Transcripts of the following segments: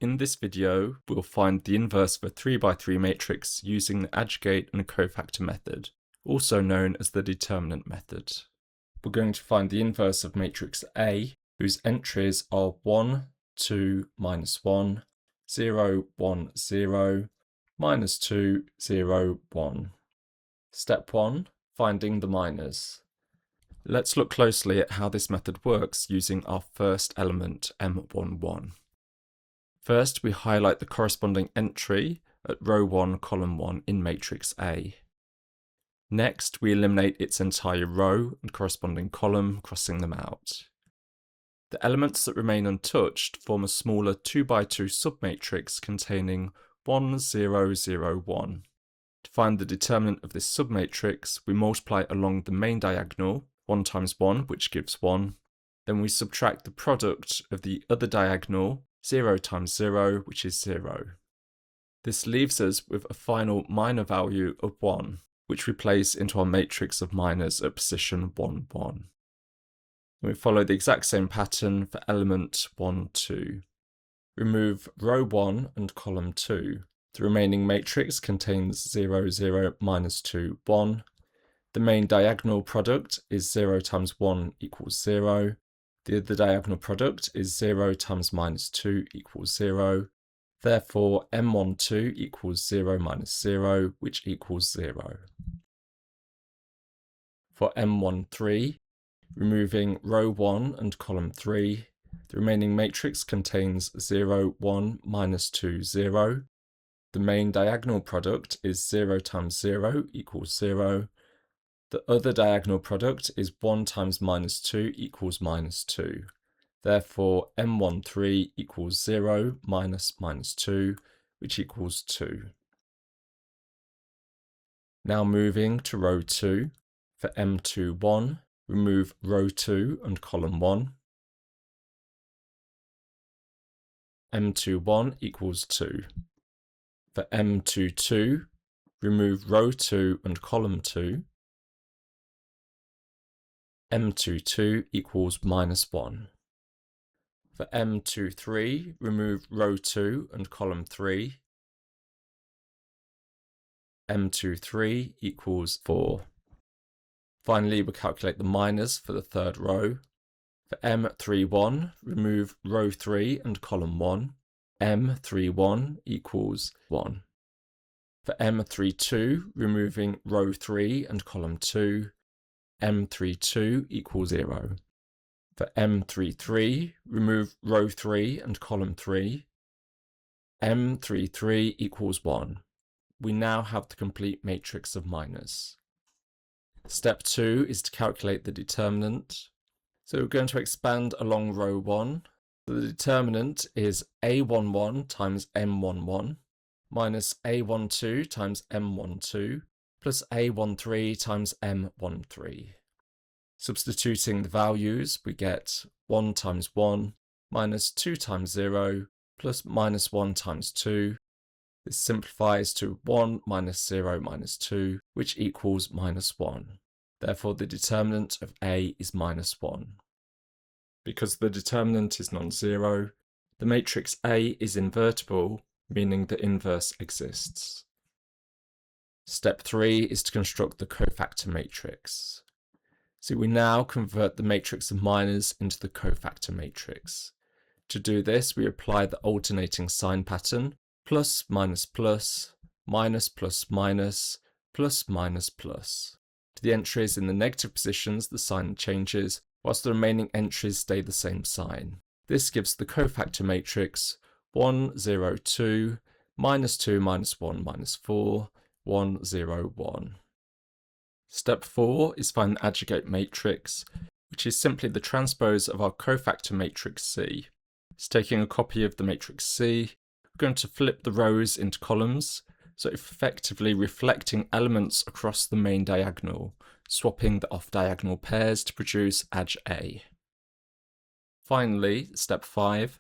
In this video, we'll find the inverse of a 3x3 matrix using the Adjugate and Cofactor method, also known as the Determinant method. We're going to find the inverse of matrix A, whose entries are 1, 2, minus 1, 0, 1, 0, minus 2, 0, 1. Step 1. Finding the minors. Let's look closely at how this method works using our first element, M11. First, we highlight the corresponding entry at row 1, column 1 in matrix A. Next, we eliminate its entire row and corresponding column, crossing them out. The elements that remain untouched form a smaller 2x2 submatrix containing 1, 0, 0, 1. To find the determinant of this submatrix, we multiply along the main diagonal, 1 times 1, which gives 1. Then we subtract the product of the other diagonal, 0 times 0, which is 0. This leaves us with a final minor value of 1, which we place into our matrix of minors at position 1, 1. We follow the exact same pattern for element 1, 2. Remove row 1 and column 2. The remaining matrix contains 0, 0, minus 2, 1. The main diagonal product is 0 times 1 equals 0. The other diagonal product is 0 times minus 2 equals 0. Therefore, M12 equals 0 minus 0, which equals 0. For M13, removing row 1 and column 3, the remaining matrix contains 0, 1, minus 2, 0. The main diagonal product is 0 times 0 equals 0. The other diagonal product is 1 times minus 2 equals minus 2. Therefore, M13 equals 0 minus minus 2, which equals 2. Now moving to row 2, for M21, remove row 2 and column 1. M21 equals 2. For M22, remove row 2 and column 2. M22 equals minus 1. For M23, remove row 2 and column 3. M23 equals 4. Finally, we calculate the minors for the third row. For M31, remove row 3 and column 1. M31 equals 1. For M32, removing row 3 and column 2. M32 equals 0. For M33, remove row 3 and column 3. M33 equals 1. We now have the complete matrix of minors. Step 2 is to calculate the determinant. So we're going to expand along row 1. The determinant is A11 times M11 minus A12 times M12 plus A13 times M13. Substituting the values, we get 1 times 1 minus 2 times 0 plus minus 1 times 2. This simplifies to 1 minus 0 minus 2, which equals minus 1. Therefore, the determinant of A is minus 1. Because the determinant is non-zero, the matrix A is invertible, meaning the inverse exists. Step 3 is to construct the cofactor matrix. So we now convert the matrix of minors into the cofactor matrix. To do this, we apply the alternating sign pattern, plus minus plus, minus plus minus, plus minus plus. To the entries in the negative positions, the sign changes, whilst the remaining entries stay the same sign. This gives the cofactor matrix 1, 0, 2, minus 2, minus 1, minus 4, 1, 0, 1. Step 4 is find the adjugate matrix, which is simply the transpose of our cofactor matrix C. So taking a copy of the matrix C, we're going to flip the rows into columns, so effectively reflecting elements across the main diagonal, swapping the off-diagonal pairs to produce Adj A. Finally, step 5,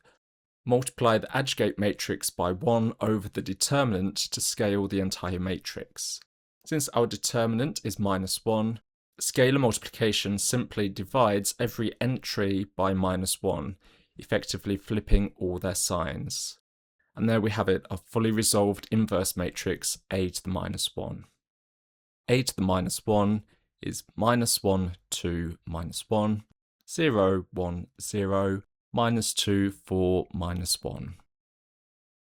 multiply the adjugate matrix by 1 over the determinant to scale the entire matrix. Since our determinant is minus 1, scalar multiplication simply divides every entry by minus 1, effectively flipping all their signs. And there we have it, a fully resolved inverse matrix a to the minus 1. A to the minus 1 is -1, 2, -1, 0, 1, 0, -2, 4, -1.